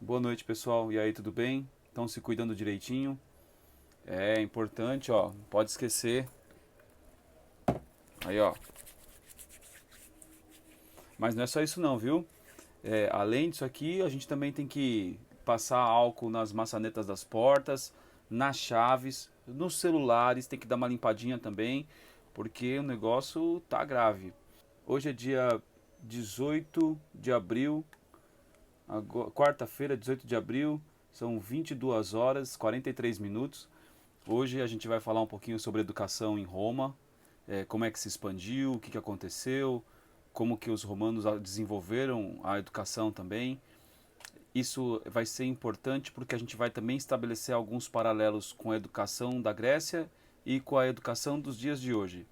Boa noite, pessoal. E aí, tudo bem? Estão se cuidando direitinho? É importante, ó. Não pode esquecer. Aí, ó. Mas não é só isso não, viu? Além disso aqui, a gente também tem que passar álcool nas maçanetas das portas, nas chaves, nos celulares, tem que dar uma limpadinha também, porque o negócio tá grave. Hoje é dia 18 de abril, quarta-feira, 18 de abril, são 22 horas, 43 minutos. Hoje a gente vai falar um pouquinho sobre educação em Roma, como é que se expandiu, o que, que aconteceu, como que os romanos desenvolveram a educação também. Isso vai ser importante porque a gente vai também estabelecer alguns paralelos com a educação da Grécia e com a educação dos dias de hoje.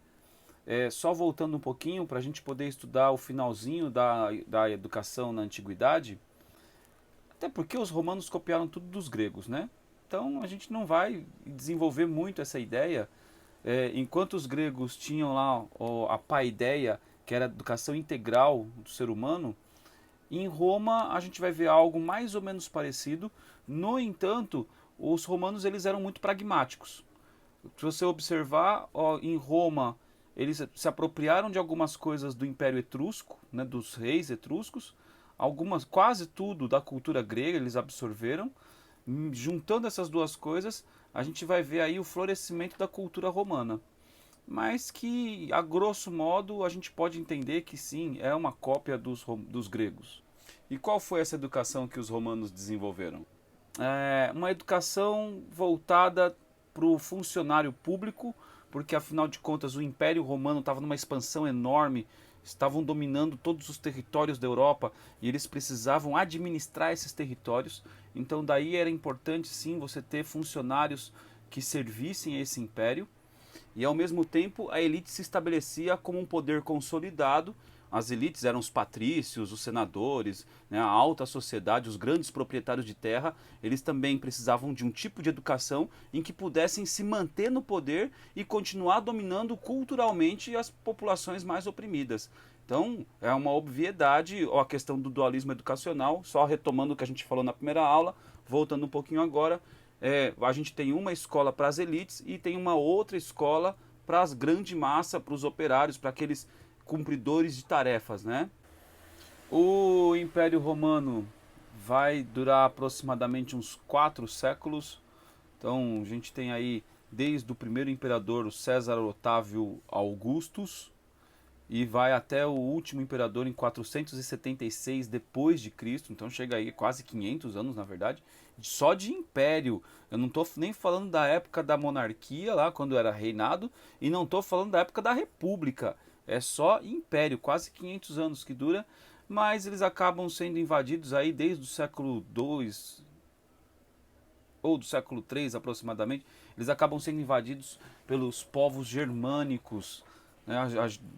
Só voltando um pouquinho para a gente poder estudar o finalzinho da educação na antiguidade, até porque os romanos copiaram tudo dos gregos, né? Então a gente não vai desenvolver muito essa ideia. Enquanto os gregos tinham lá a paideia, que era a educação integral do ser humano, em Roma a gente vai ver algo mais ou menos parecido. No entanto, os romanos eles eram muito pragmáticos. Se você observar, ó, em Roma eles se apropriaram de algumas coisas do Império Etrusco, né, dos reis etruscos, algumas, quase tudo da cultura grega eles absorveram. Juntando essas duas coisas, a gente vai ver aí o florescimento da cultura romana. Mas que, a grosso modo, a gente pode entender que sim, é uma cópia dos gregos. E qual foi essa educação que os romanos desenvolveram? Uma educação voltada para o funcionário público, porque afinal de contas o Império Romano estava numa expansão enorme, estavam dominando todos os territórios da Europa e eles precisavam administrar esses territórios. Então daí era importante sim você ter funcionários que servissem a esse império. E ao mesmo tempo a elite se estabelecia como um poder consolidado. As elites eram os patrícios, os senadores, né, a alta sociedade, os grandes proprietários de terra. Eles também precisavam de um tipo de educação em que pudessem se manter no poder e continuar dominando culturalmente as populações mais oprimidas. Então, é uma obviedade a questão do dualismo educacional, só retomando o que a gente falou na primeira aula, voltando um pouquinho agora, a gente tem uma escola para as elites e tem uma outra escola para as grande massa, para os operários, para aqueles cumpridores de tarefas, né? O Império Romano vai durar aproximadamente uns 4 séculos. Então a gente tem aí desde o primeiro imperador, o César Otávio Augustus, e vai até o último imperador em 476 depois de Cristo, então chega aí quase 500 anos na verdade, só de império. Eu não estou nem falando da época da monarquia lá quando era reinado e não estou falando da época da república. É só império, quase 500 anos que dura, mas eles acabam sendo invadidos aí desde o século II ou do século III aproximadamente, eles acabam sendo invadidos pelos povos germânicos, né,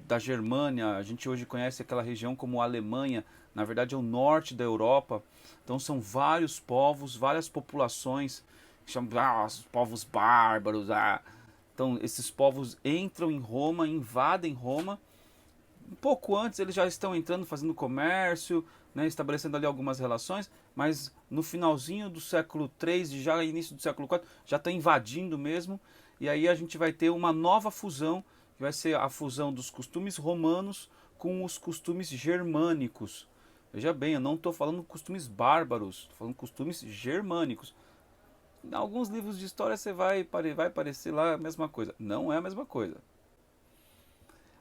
da Germânia. A gente hoje conhece aquela região como Alemanha, na verdade é o norte da Europa. Então são vários povos, várias populações, que chamam os povos bárbaros. Então esses povos entram em Roma, invadem Roma. Um pouco antes eles já estão entrando, fazendo comércio, né, estabelecendo ali algumas relações, mas no finalzinho do século III, já início do século IV, já está invadindo mesmo, e aí a gente vai ter uma nova fusão, que vai ser a fusão dos costumes romanos com os costumes germânicos. Veja bem, eu não estou falando costumes bárbaros, estou falando costumes germânicos. Em alguns livros de história você vai parecer lá a mesma coisa. Não é a mesma coisa.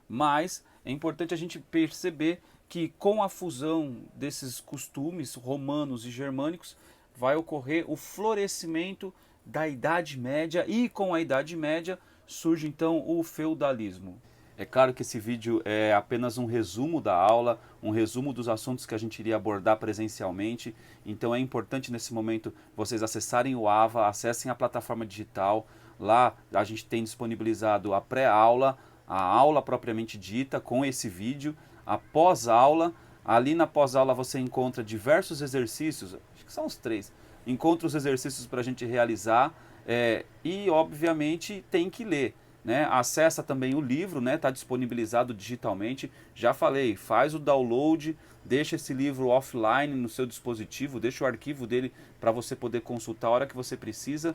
Mas é importante a gente perceber que com a fusão desses costumes romanos e germânicos vai ocorrer o florescimento da Idade Média e com a Idade Média surge então o feudalismo. É claro que esse vídeo é apenas um resumo da aula, um resumo dos assuntos que a gente iria abordar presencialmente. Então é importante nesse momento vocês acessarem o AVA, acessem a plataforma digital. Lá a gente tem disponibilizado a pré-aula, a aula propriamente dita com esse vídeo, a pós-aula. Ali na pós-aula você encontra diversos exercícios, acho que são os três. Encontra os exercícios para a gente realizar e obviamente tem que ler. né? Acessa também o livro, né? Está disponibilizado digitalmente. Já falei, faz o download, deixa esse livro offline no seu dispositivo, deixa o arquivo dele para você poder consultar a hora que você precisa.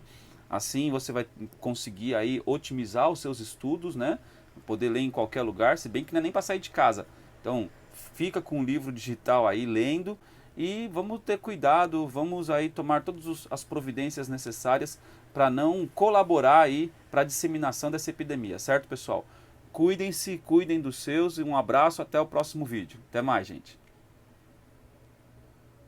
Assim você vai conseguir aí otimizar os seus estudos, né? Poder ler em qualquer lugar, se bem que não é nem para sair de casa. Então, fica com o livro digital aí lendo e vamos ter cuidado, vamos aí tomar todas as providências necessárias para não colaborar aí para a disseminação dessa epidemia, certo, pessoal? Cuidem-se, cuidem dos seus e um abraço, até o próximo vídeo. Até mais, gente.